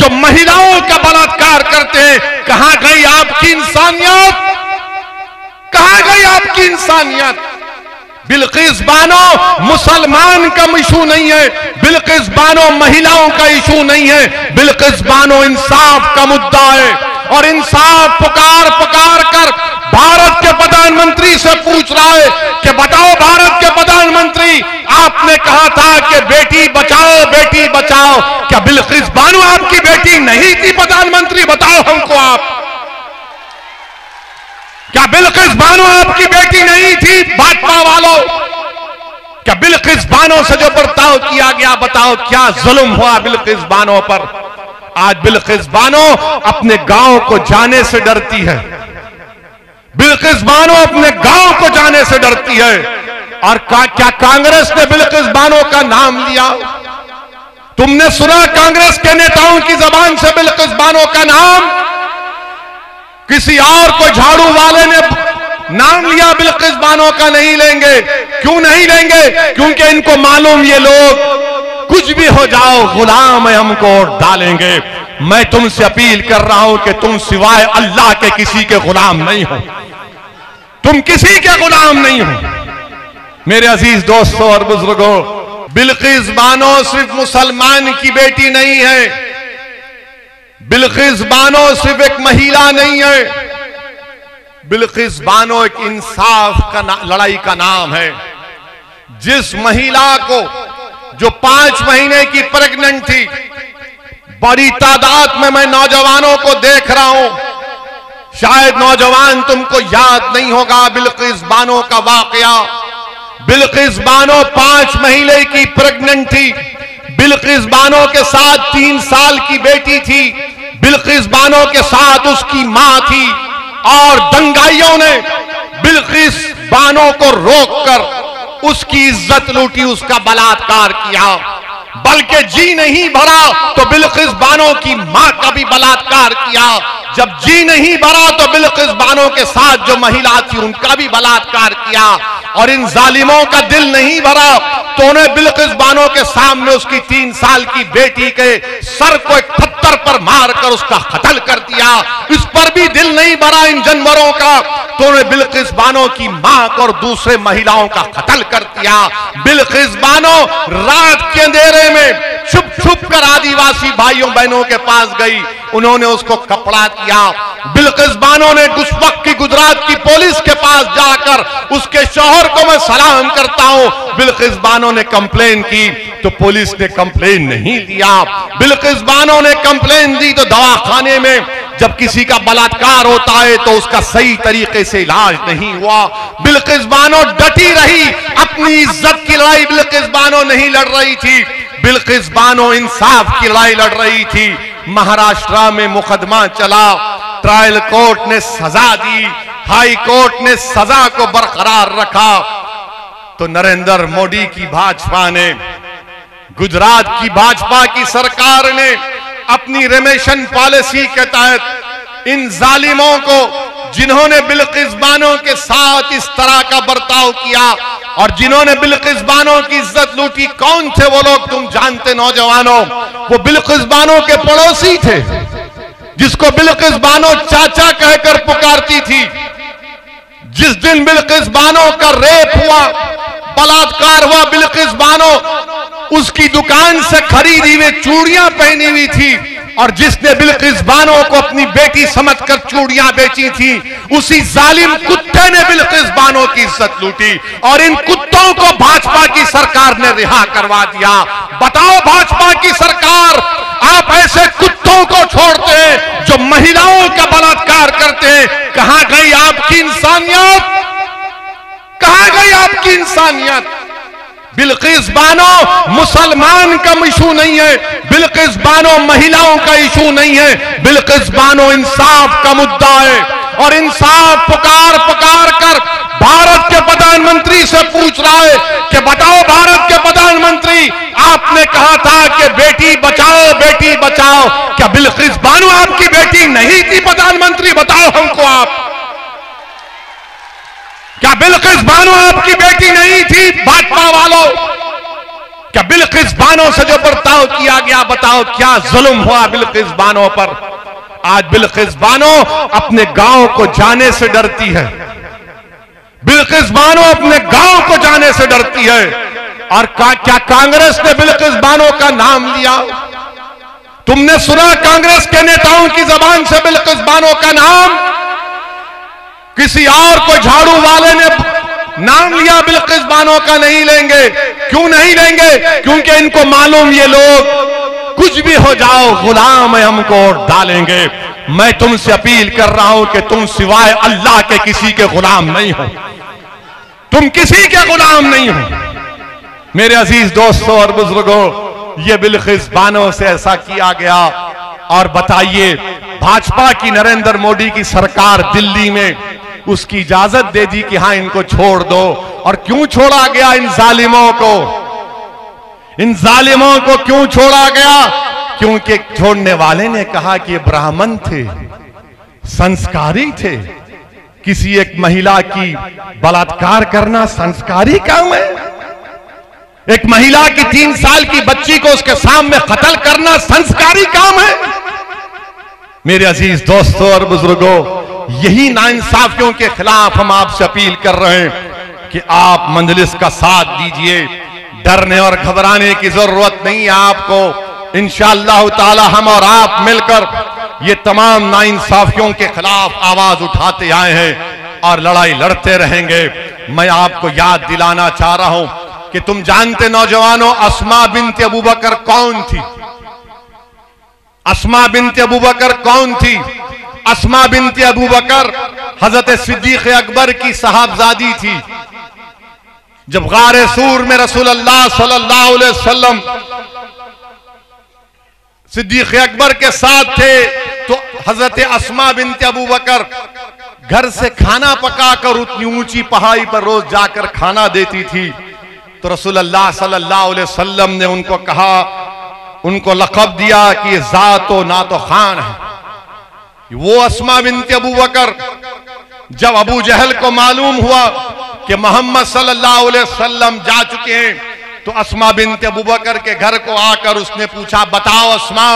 जो महिलाओं का बलात्कार करते हैं। कहां गई आपकी इंसानियत? कहां गई आपकी इंसानियत? बिल्किस बानो मुसलमान का इशू नहीं है, बिल्किस बानो महिलाओं का इशू नहीं है, बिल्किस बानो इंसाफ का मुद्दा है। और इंसाफ पुकार पुकार कर भारत के प्रधानमंत्री से पूछ रहा है कि बताओ भारत के प्रधानमंत्री, आपने कहा था कि बेटी बचाओ, क्या बिल्किस बानो आपकी बेटी नहीं थी? प्रधानमंत्री बताओ हमको आप, क्या बिल्किस बानो आपकी बेटी नहीं थी? भाजपा वालों, क्या बिल्किस बानो से जो बर्ताव किया गया, बताओ क्या जुल्म हुआ बिल्किस बानो पर? आज बिल्किस बानो अपने गांव को जाने से डरती है, बिल्किस बानो अपने गांव को जाने से डरती है। और क्या कांग्रेस ने बिल्किस बानो का नाम लिया? तुमने सुना कांग्रेस के नेताओं की जबान से बिल्किस बानो का नाम? किसी और को झाड़ू वाले ने नाम लिया, बिल्किस बानो का नहीं लेंगे। क्यों नहीं लेंगे? क्योंकि इनको मालूम ये लोग कुछ भी हो जाओ गुलाम है, हमको और डालेंगे। मैं तुमसे अपील कर रहा हूं कि तुम सिवाय अल्लाह के किसी के गुलाम नहीं हो, तुम किसी के गुलाम नहीं हो। मेरे अजीज दोस्तों और बुजुर्गों, बिल्किस बानो सिर्फ मुसलमान की बेटी नहीं है, बिल्किस बानो सिर्फ एक महिला नहीं है, बिल्किस बानो एक इंसाफ का लड़ाई का नाम है। जिस महिला को जो 5 महीने की प्रेग्नेंट थी, बड़ी तादाद में मैं नौजवानों को देख रहा हूं, शायद नौजवान तुमको याद नहीं होगा बिल्किस बानो का वाकया। बिल्किस बानो 5 महीने की प्रेग्नेंट थी, बिल्किस बानो के साथ 3 साल की बेटी थी, बिल्किस बानो के साथ उसकी मां थी। और दंगाइयों ने बिल्किस बानो को रोककर उसकी इज्जत लूटी, उसका बलात्कार किया। बल्कि जी नहीं भरा तो बिल्किस बानो की मां का भी बलात्कार किया। जब जी नहीं भरा तो बिल्किस बानो के साथ जो महिला थी उनका भी बलात्कार किया। और इन जालिमों का दिल नहीं भरा तो उन्हें बिल्किस बानो के सामने उसकी 3 साल की बेटी के सर को एक पत्थर पर मारकर उसका कत्ल कर दिया। इस पर भी दिल नहीं भरा इन जानवरों का तो उन्हें बिल्किस बानो की मां को और दूसरे महिलाओं का कत्ल कर दिया। बिल्किस बानो रात के अंधेरे में छुप छुप कर आदिवासी भाइयों बहनों के पास गई, उन्होंने उसको कपड़ा दिया। बिल्किस बानो ने उस वक्त की गुजरात की पुलिस के पास जाकर उसके शौहर को मैं सलाम करता हूं, बिल्किस बानो ने कंप्लेन की तो पुलिस ने कंप्लेन नहीं लिया। बिल्किस बानो ने कंप्लेन दी तो दवाखाने में जब किसी का बलात्कार होता है तो उसका सही तरीके से इलाज नहीं हुआ। बिल्किस बानो डटी रही, अपनी इज्जत की लड़ाई बिल्किस बानो नहीं लड़ रही थी, बिल्किस बानो इंसाफ की लड़ाई लड़ रही थी। महाराष्ट्र में मुकदमा चला, ट्रायल कोर्ट ने सजा दी, हाई कोर्ट ने सजा को बरकरार रखा तो नरेंद्र मोदी की भाजपा ने, गुजरात की भाजपा की सरकार ने अपनी रेमेशन पॉलिसी के तहत इन जालिमों को जिन्होंने बिल्किस बानो के साथ इस तरह का बर्ताव किया और जिन्होंने बिल्किस बानो की इज्जत लूटी, कौन थे वो लोग? तुम जानते नौजवानों, वो बिल्किस बानो के पड़ोसी थे जिसको बिल्किस बानो चाचा कहकर पुकारती थी। जिस दिन बिल्किस बानो का रेप हुआ, बलात्कार हुआ, बिल्किस बानो उसकी दुकान से खरीदी हुई चूड़ियां पहनी हुई थी और जिसने बिल्किस बानो को अपनी बेटी समझकर चूड़ियां बेची थी, उसी जालिम कुत्ते ने बिल्किस बानो की इज्जत लूटी और इन कुत्तों को भाजपा की सरकार ने रिहा करवा दिया। बताओ भाजपा की सरकार, आप ऐसे कुत्तों को छोड़ते हैं जो महिलाओं का बलात्कार करते हैं? कहां गई आपकी इंसानियत? कहां गई आपकी इंसानियत? बिल्किस बानो मुसलमान का इशू नहीं है, बिल्किस बानो महिलाओं का इशू नहीं है, बिल्किस बानो इंसाफ का मुद्दा है। और इंसाफ पुकार पुकार कर भारत के प्रधानमंत्री से पूछ रहा है कि बताओ भारत के प्रधानमंत्री, आपने कहा था कि बेटी बचाओ, क्या बिल्किस बानो आपकी बेटी नहीं थी? प्रधानमंत्री बताओ हमको आप, क्या बिल्किस बानो आपकी बेटी नहीं थी? भाजपा वालों, क्या बिल्किस बानो से जो बर्ताव किया गया, बताओ क्या जुल्म हुआ बिल्किस बानो पर। आज बिल्किस बानो अपने गांव को जाने से डरती है, बिल्किस बानो अपने गांव को जाने से डरती है। और क्या कांग्रेस ने बिल्किस बानो का नाम लिया? तुमने सुना कांग्रेस के नेताओं की जबान से बिल्किस बानो का नाम? किसी और को झाड़ू वाले ने नाम लिया, बिल्किस बानो का नहीं लेंगे। क्यों नहीं लेंगे? क्योंकि इनको मालूम ये लोग कुछ भी हो जाओ गुलाम है, हमको और डालेंगे। मैं तुमसे अपील कर रहा हूं कि तुम सिवाय अल्लाह के किसी के गुलाम नहीं हो, तुम किसी के गुलाम नहीं हो। मेरे अजीज दोस्तों और बुजुर्गों, ये बिल्किस बानो से ऐसा किया गया। और बताइए, भाजपा की नरेंद्र मोदी की सरकार दिल्ली में उसकी इजाजत दे दी कि हां इनको छोड़ दो। और क्यों छोड़ा गया इन जालिमों को? इन जालिमों को क्यों छोड़ा गया? क्योंकि छोड़ने वाले ने कहा कि ये ब्राह्मण थे, संस्कारी थे। किसी एक महिला की बलात्कार करना संस्कारी काम है? एक महिला की 3 साल की बच्ची को उसके सामने कत्ल करना संस्कारी काम है? मेरे अजीज दोस्तों और बुजुर्गों, यही नाइंसाफियों के खिलाफ हम आपसे अपील कर रहे हैं कि आप मंजलिस का साथ दीजिए। डरने और घबराने की जरूरत नहीं है आपको। इंशाअल्लाह ताला हम और आप मिलकर ये तमाम नाइंसाफियों के खिलाफ आवाज उठाते आए हैं और लड़ाई लड़ते रहेंगे। मैं आपको याद दिलाना चाह रहा हूं कि तुम जानते नौजवानों, अस्मा बिन्त अबू बकर कौन थी? अस्मा बिन्त अबू बकर कौन थी? अस्मा बिन्त अबू बकर हजरत सिद्दीक अकबर की साहबजादी थी। जब गारे सूर में रसूलुल्लाह सल्लल्लाहु अलैहि वसल्लम सिद्दीक अकबर के साथ थे, तो हजरत अस्मा बिन्त अबू बकर घर से खाना पकाकर उतनी ऊंची पहाड़ी पर रोज जाकर खाना देती थी। तो रसूलुल्लाह सल्लल्लाहु अलैहि वसल्लम ने उनको कहा, उनको लक़ब दिया कि ज़ातो ना तो खान है। वो अस्मा बिन्त अबू बकर, जब अबू जहल को मालूम हुआ कि मोहम्मद सल्लल्लाहु अलैहि वसल्लम जा चुके हैं, तो अस्मा बिन्त अबू बकर के घर को आकर उसने पूछा, बताओ अस्मा,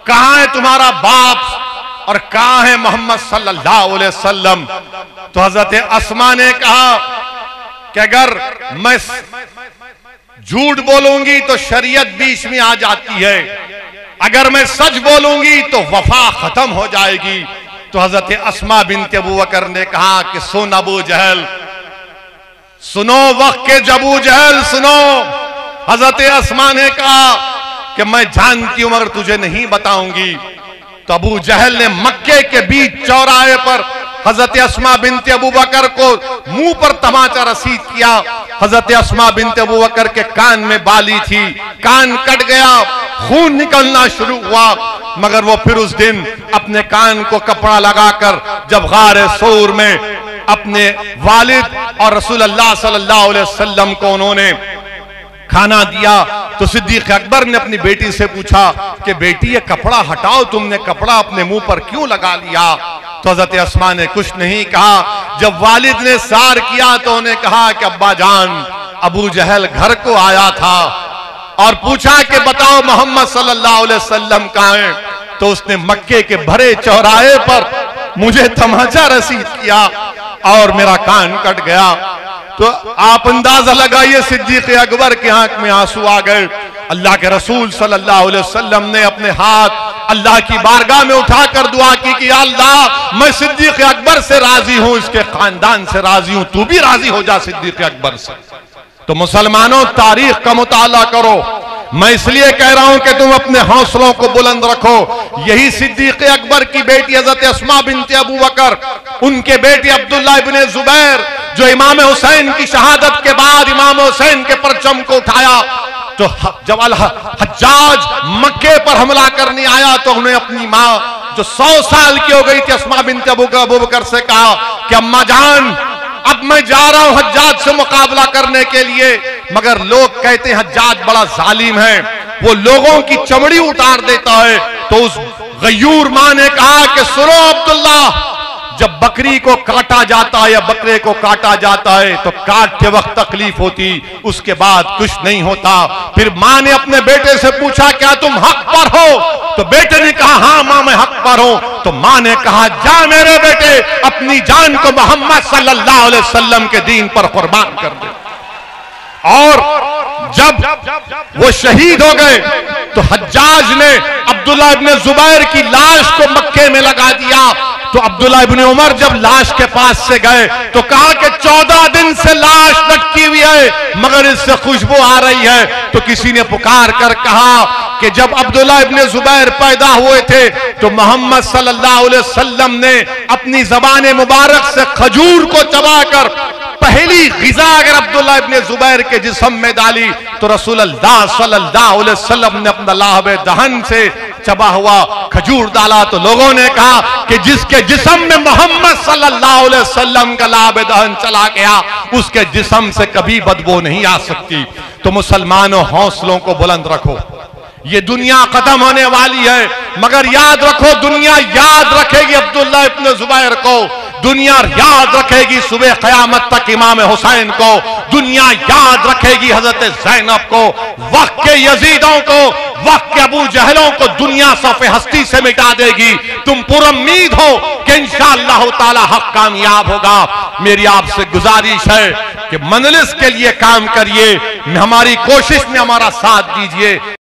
कहां है तुम्हारा बाप और कहां है मोहम्मद सल्लल्लाहु अलैहि वसल्लम? तो हजरत अस्मा ने कहा कि अगर मैं झूठ बोलूंगी तो शरीयत बीच में आ जाती है, अगर मैं सच बोलूंगी तो वफा खत्म हो जाएगी। तो हजरत अस्मा बिन्त अबू बकर ने कहा कि सुन अबू जहल, सुनो वक्त के अबू जहल सुनो। हजरत अस्मा ने कहा कि मैं जानती हूं मगर तुझे नहीं बताऊंगी। तो अबू जहल ने मक्के के बीच चौराहे पर हजरत अस्मा बिन्त अबू बकर को मुंह पर तमाचा रसीद किया। हजरत अस्मा बिन्त अबू बकर के कान में बाली थी, कान कट गया, खून निकलना शुरू हुआ, मगर वो फिर उस दिन अपने कान को कपड़ा लगाकर जब गारे सूर में अपने वालिद और रसूलुल्लाह सल्लल्लाहु अलैहि वसल्लम को उन्होंने खाना दिया, तो सिद्दीक अकबर ने अपनी बेटी से पूछा कि बेटी ये कपड़ा हटाओ, तुमने कपड़ा अपने मुंह पर क्यों लगा लिया? तो हजरत अस्मा ने कुछ नहीं कहा। जब वालिद ने सार किया तो उन्हें कहा कि अब्बा जान, अबू जहल घर को आया था और पूछा कि बताओ मोहम्मद सल्लल्लाहु अलैहि वसल्लम कहां हैं? तो उसने मक्के के भरे चौराहे पर मुझे तमाचा रसीद किया और मेरा कान कट गया। तो आप अंदाजा लगाइए, सिद्दीक अकबर के आंख में आंसू आ गए। अल्लाह के रसूल सल्लल्लाहु अलैहि वसल्लम ने अपने हाथ अल्लाह की बारगाह में उठाकर दुआ की कि अल्लाह, मैं सिद्दीक अकबर से राजी हूं, इसके खानदान से राजी हूं, तू भी राजी हो जा सिद्दीक अकबर से। तो मुसलमानों, तारीख का मुताला करो। मैं इसलिए कह रहा हूं कि तुम अपने हौसलों को बुलंद रखो। यही सिद्दीक अकबर की बेटी हजरत अस्मा बिन्त अबू बकर, उनके बेटे अब्दुल्लाह इब्ने जुबैर, जो इमाम हुसैन की शहादत के बाद इमाम हुसैन के परचम को उठाया, तो जब हज्जाज मक्के पर हमला करने आया तो उन्हें अपनी माँ जो 100 साल की हो गई थी अस्मा बिन्त अबू बकर से कहा कि अम्मा जान, अब मैं जा रहा हूं हज्जाज से मुकाबला करने के लिए, मगर लोग कहते हैं हज्जाज बड़ा जालिम है, वो लोगों की चमड़ी उतार देता है। तो उस गयूर मां ने कहा कि सुनो अब्दुल्ला, जब बकरी को काटा जाता है या बकरे को काटा जाता है तो काटते वक्त तकलीफ होती, उसके बाद कुछ नहीं होता। फिर मां ने अपने बेटे से पूछा, क्या तुम हक पर हो? तो बेटे ने कहा, हां मां मैं हक पर हूं। तो मां ने कहा, जा मेरे बेटे, अपनी जान को मोहम्मद सल्लल्लाहु अलैहि वसल्लम के दीन पर कुर्बान कर दे। और जब वो शहीद हो गए तो हज्जाज ने अब्दुल्लाह इब्ने जुबैर की लाश को मक्के में लगा दिया। तो अब्दुल्लाह इब्ने उमर जब लाश के पास से गए तो कहा कि 14 दिन से लाश लटकी हुई है मगर इससे खुशबू आ रही है। तो किसी ने पुकार कर कहा कि जब अब्दुल्लाह इब्ने जुबैर पैदा हुए थे तो मोहम्मद सल्लल्लाहु अलैहि वसल्लम ने अपनी ज़बान मुबारक से खजूर को चबाकर पहली ग़िज़ा अगर अब्दुल्लाह इब्ने जुबैर के जिस्म में डाली तो रसूलुल्लाह सल्लल्लाहु अलैहि वसल्लम ने अपना लाहब दहन से चबा हुआ खजूर डाला। तो लोगों ने कहा कि जिसके जिस्म में मोहम्मद सल्लल्लाहु अलैहि वसल्लम का लाहब दहन चला गया उसके जिस्म से कभी बदबू नहीं आ सकती। तो मुसलमानों, हौसलों को बुलंद रखो, ये दुनिया खत्म होने वाली है मगर याद रखो, दुनिया याद रखेगी अब्दुल्लाह इब्ने जुबैर को, दुनिया याद रखेगी सुबह क़यामत तक इमाम हुसैन को, दुनिया याद रखेगी हजरत ज़ैनब को, वक्त के यजीदों को, वक्त के अबू जहलों को दुनिया सफ़े हस्ती से मिटा देगी। तुम पुरुम्मीद हो कि इंशाअल्लाह ताला हक कामयाब होगा। मेरी आपसे गुजारिश है कि मंजिल के लिए काम करिए, हमारी कोशिश में हमारा साथ दीजिए।